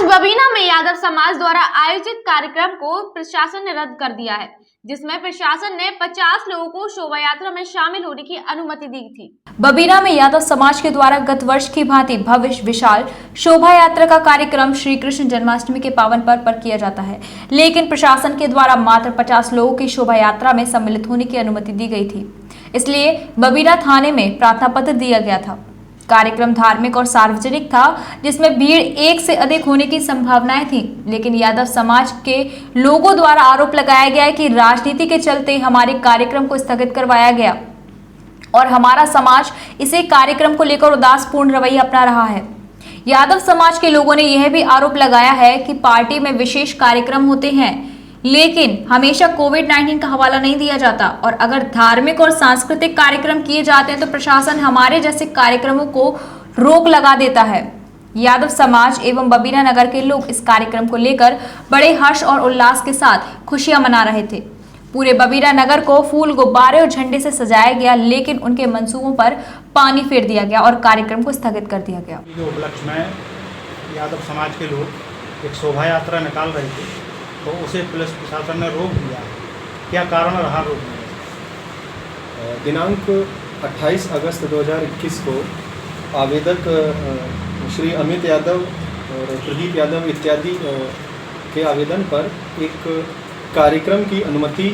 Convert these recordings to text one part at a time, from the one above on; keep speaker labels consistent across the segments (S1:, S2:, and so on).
S1: आज बबीना में यादव समाज द्वारा आयोजित कार्यक्रम को प्रशासन ने रद्द कर दिया है, जिसमें प्रशासन ने 50 लोगों को शोभा यात्रा में शामिल होने की अनुमति दी थी।
S2: बबीना में यादव समाज के द्वारा गत वर्ष की भांति भव्य विशाल शोभा यात्रा का कार्यक्रम श्री कृष्ण जन्माष्टमी के पावन पर्व पर किया जाता है, लेकिन प्रशासन के द्वारा मात्र 50 लोगों की शोभा यात्रा में सम्मिलित होने की अनुमति दी गई थी। इसलिए बबीना थाने में प्रार्थना पत्र दिया गया था। कार्यक्रम धार्मिक और सार्वजनिक था, जिसमें भीड़ एक से अधिक होने की संभावनाएं थी, लेकिन यादव समाज के लोगों द्वारा आरोप लगाया गया है कि राजनीति के चलते हमारे कार्यक्रम को स्थगित करवाया गया और हमारा समाज इसे कार्यक्रम को लेकर उदासपूर्ण रवैया अपना रहा है। यादव समाज के लोगों ने यह भी आरोप लगाया है कि पार्टी में विशेष कार्यक्रम होते हैं, लेकिन हमेशा कोविड-19 का हवाला नहीं दिया जाता और अगर धार्मिक और सांस्कृतिक कार्यक्रम किए जाते हैं तो प्रशासन हमारे जैसे कार्यक्रमों को रोक लगा देता है। यादव समाज एवं बबीना नगर के लोग इस कार्यक्रम को लेकर बड़े हर्ष और उल्लास के साथ खुशियां मना रहे थे। पूरे बबीना नगर को फूल, गुब्बारे और झंडे से सजाया गया, लेकिन उनके मंसूबों पर पानी फेर दिया गया और कार्यक्रम को स्थगित कर दिया गया।
S3: उपलक्ष्य में यादव समाज के लोग एक शोभा यात्रा निकाल रहे थे, तो उसे पुलिस प्रशासन ने रोक दिया। क्या कारण रहा रोकने का?
S4: दिनांक 28 अगस्त 2021 को आवेदक श्री अमित यादव और प्रदीप यादव इत्यादि के आवेदन पर एक कार्यक्रम की अनुमति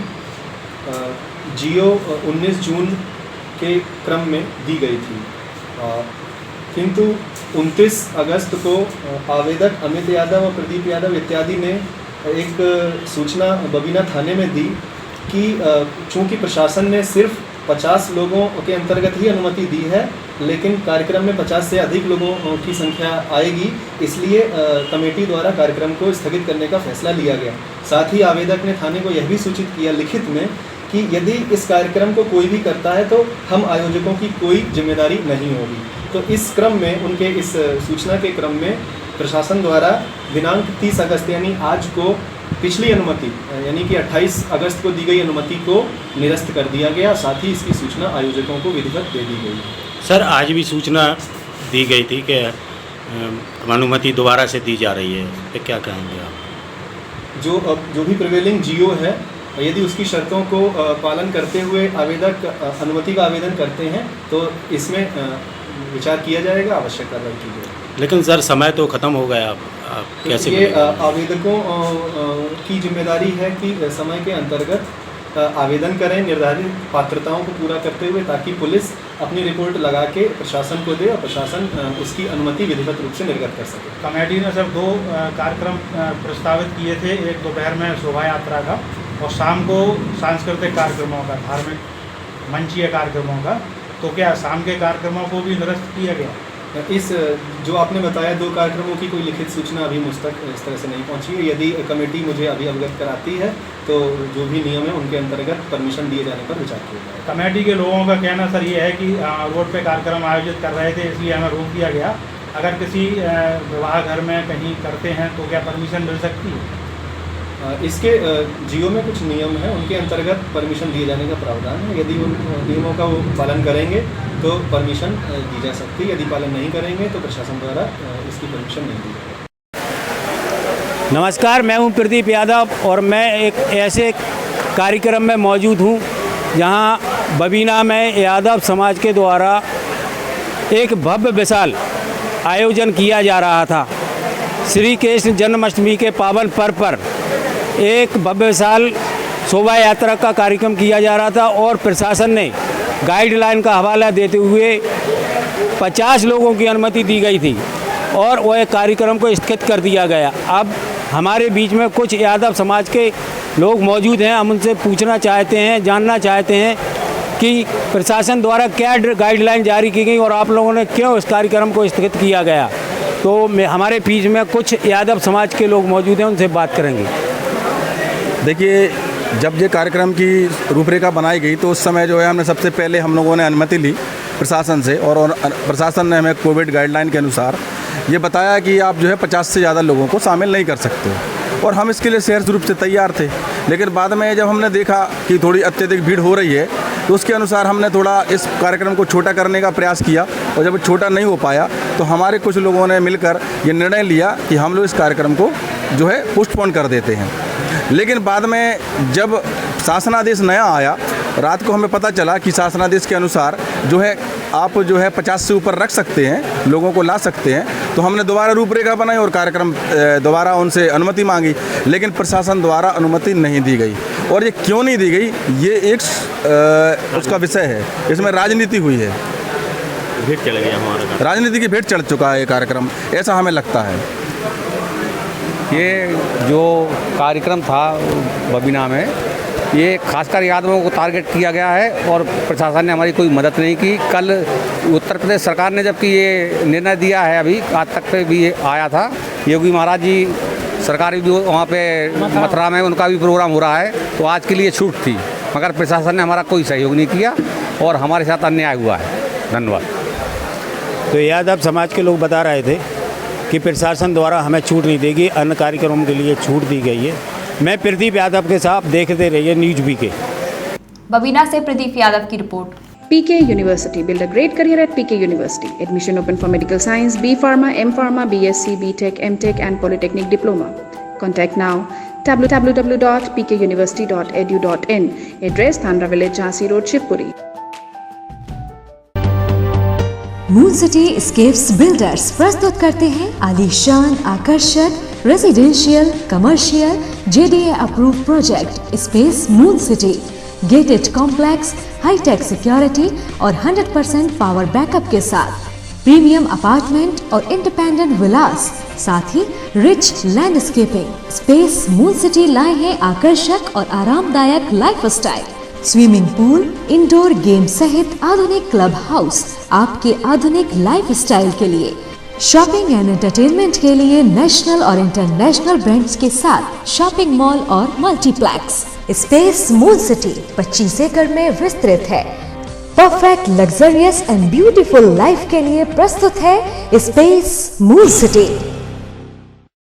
S4: जियो 19 जून के क्रम में दी गई थी, किंतु 29 अगस्त को आवेदक अमित यादव और प्रदीप यादव इत्यादि ने एक सूचना बबीना थाने में दी कि चूंकि प्रशासन ने सिर्फ 50 लोगों के अंतर्गत ही अनुमति दी है, लेकिन कार्यक्रम में 50 से अधिक लोगों की संख्या आएगी, इसलिए कमेटी द्वारा कार्यक्रम को स्थगित करने का फैसला लिया गया। साथ ही आवेदक ने थाने को यह भी सूचित किया लिखित में कि यदि इस कार्यक्रम को कोई भी करता है तो हम आयोजकों की कोई जिम्मेदारी नहीं होगी। तो इस क्रम में, उनके इस सूचना के क्रम में प्रशासन द्वारा दिनांक 30 अगस्त यानी आज को पिछली अनुमति यानी कि 28 अगस्त को दी गई अनुमति को निरस्त कर दिया गया। साथ ही इसकी सूचना आयोजकों को विधिवत दे दी गई।
S5: सर, आज भी सूचना दी गई थी कि अनुमति दोबारा से दी जा रही है, तो क्या कहेंगे आप?
S4: जो भी प्रिवेलिंग जियो है, यदि उसकी शर्तों को पालन करते हुए आवेदक अनुमति का आवेदन करते हैं तो इसमें विचार किया जाएगा, आवश्यक कार्रवाई की जाएगी।
S5: लेकिन सर, समय तो ख़त्म हो गया, आप कैसे?
S4: ये आवेदकों की जिम्मेदारी है कि समय के अंतर्गत आवेदन करें निर्धारित पात्रताओं को पूरा करते हुए, ताकि पुलिस अपनी रिपोर्ट लगा के प्रशासन को दे और प्रशासन उसकी अनुमति विधिवत रूप से निर्गत कर सके।
S3: कमेटी ने सर 2 कार्यक्रम प्रस्तावित किए थे, एक दोपहर में शोभा यात्रा का और शाम को सांस्कृतिक कार्यक्रमों का, धार्मिक मंचीय कार्यक्रमों का। तो क्या शाम के कार्यक्रमों को भी निरस्त किया गया?
S4: इस जो आपने बताया 2 कार्यक्रमों की कोई लिखित सूचना अभी मुझ तक इस तरह से नहीं पहुंची है। यदि कमेटी मुझे अभी अवगत कराती है तो जो भी नियम है उनके अंतर्गत परमिशन दिए जाने पर विचार किया जाएगा।
S3: कमेटी के लोगों का कहना सर ये है कि रोड पे कार्यक्रम आयोजित कर रहे थे, इसलिए हमें रोक दिया गया। अगर किसी विवाह घर में कहीं करते हैं तो क्या परमिशन मिल सकती है?
S4: इसके जियो में कुछ नियम हैं, उनके अंतर्गत परमिशन दिए जाने का प्रावधान है। यदि उन नियमों का वो पालन करेंगे तो परमिशन दी जा सकती है, यदि पालन नहीं करेंगे तो प्रशासन द्वारा इसकी परमिशन नहीं दी जाएगी।
S6: नमस्कार, मैं हूं प्रदीप यादव और मैं एक ऐसे कार्यक्रम में मौजूद हूं जहां बबीना में यादव समाज के द्वारा एक भव्य विशाल आयोजन किया जा रहा था। श्री कृष्ण जन्माष्टमी के पावन पर्व पर एक भव्य विशाल शोभा यात्रा का कार्यक्रम किया जा रहा था और प्रशासन ने गाइडलाइन का हवाला देते हुए 50 लोगों की अनुमति दी गई थी और वह कार्यक्रम को स्थगित कर दिया गया। अब हमारे बीच में कुछ यादव समाज के लोग मौजूद हैं, हम उनसे पूछना चाहते हैं, जानना चाहते हैं कि प्रशासन द्वारा क्या गाइडलाइन जारी की गई और आप लोगों ने क्यों इस कार्यक्रम को स्थगित किया गया। तो हमारे बीच में कुछ यादव समाज के लोग मौजूद हैं, उनसे बात करेंगे।
S7: देखिए, जब ये कार्यक्रम की रूपरेखा बनाई गई तो उस समय जो है हमने सबसे पहले हम लोगों ने अनुमति ली प्रशासन से और प्रशासन ने हमें कोविड गाइडलाइन के अनुसार ये बताया कि आप जो है 50 से ज़्यादा लोगों को शामिल नहीं कर सकते और हम इसके लिए सहर्ष रूप से तैयार थे। लेकिन बाद में जब हमने देखा कि थोड़ी अत्यधिक भीड़ हो रही है तो उसके अनुसार हमने थोड़ा इस कार्यक्रम को छोटा करने का प्रयास किया, और जब छोटा नहीं हो पाया तो हमारे कुछ लोगों ने मिलकर ये निर्णय लिया कि हम लोग इस कार्यक्रम को जो है पोस्टपोन कर देते हैं। लेकिन बाद में जब शासनादेश नया आया, रात को हमें पता चला कि शासनादेश के अनुसार जो है आप जो है 50 से ऊपर रख सकते हैं, लोगों को ला सकते हैं। तो हमने दोबारा रूपरेखा बनाई और कार्यक्रम दोबारा उनसे अनुमति मांगी, लेकिन प्रशासन द्वारा अनुमति नहीं दी गई। और ये क्यों नहीं दी गई, ये एक उसका विषय है, इसमें राजनीति हुई है,
S5: भेंट चल गया हमारा,
S7: राजनीति की भेंट चढ़ चुका है ये कार्यक्रम, ऐसा हमें लगता है।
S6: ये जो कार्यक्रम था बबीना में, ये खासकर यादवों को टारगेट किया गया है और प्रशासन ने हमारी कोई मदद नहीं की। कल उत्तर प्रदेश सरकार ने जबकि ये निर्णय दिया है, अभी आज तक पे भी आया था, योगी महाराज जी सरकार भी वहाँ पे मथुरा में उनका भी प्रोग्राम हो रहा है, तो आज के लिए छूट थी, मगर प्रशासन ने हमारा कोई सहयोग नहीं किया और हमारे साथ अन्याय हुआ है। धन्यवाद। तो यादव समाज के लोग बता रहे थे कि प्रशासन द्वारा हमें छूट नहीं देगी, अन्य कार्यक्रमों के लिए छूट दी गई है। मैं प्रदीप यादव के साथ, देखते रहिए न्यूज़ बीके।
S2: बबीना से प्रदीप यादव की report.
S8: PK University. Build a great career at PK University. Admission open for medical science, B Pharma, M Pharma, BSc, BTech, MTech and Polytechnic Diploma. Contact now www.pkuniversity.edu.in. Address Thandra Village, Jhansi Road, Shivpuri.
S9: Moon city scapes builders प्रस्तुत करते हैं आलीशान, आकर्षक residential, commercial, JDA approve project space moon city. Gated complex, hitech security और 100% power backup के साथ premium apartment और independent villas, साथ ही rich landscaping. Space moon city लाए हैं आकर्षक और आरामदायक lifestyle, swimming pool, indoor game सहित आधुनिक क्लब हाउस आपके आधुनिक लाइफस्टाइल के लिए। शॉपिंग एंड एंटरटेनमेंट के लिए नेशनल और इंटरनेशनल ब्रांड्स के साथ शॉपिंग मॉल और मल्टीप्लेक्स। स्पेस मून सिटी 25 एकड़ में विस्तृत है। Perfect luxurious and beautiful life के लिए प्रस्तुत है स्पेस मून सिटी।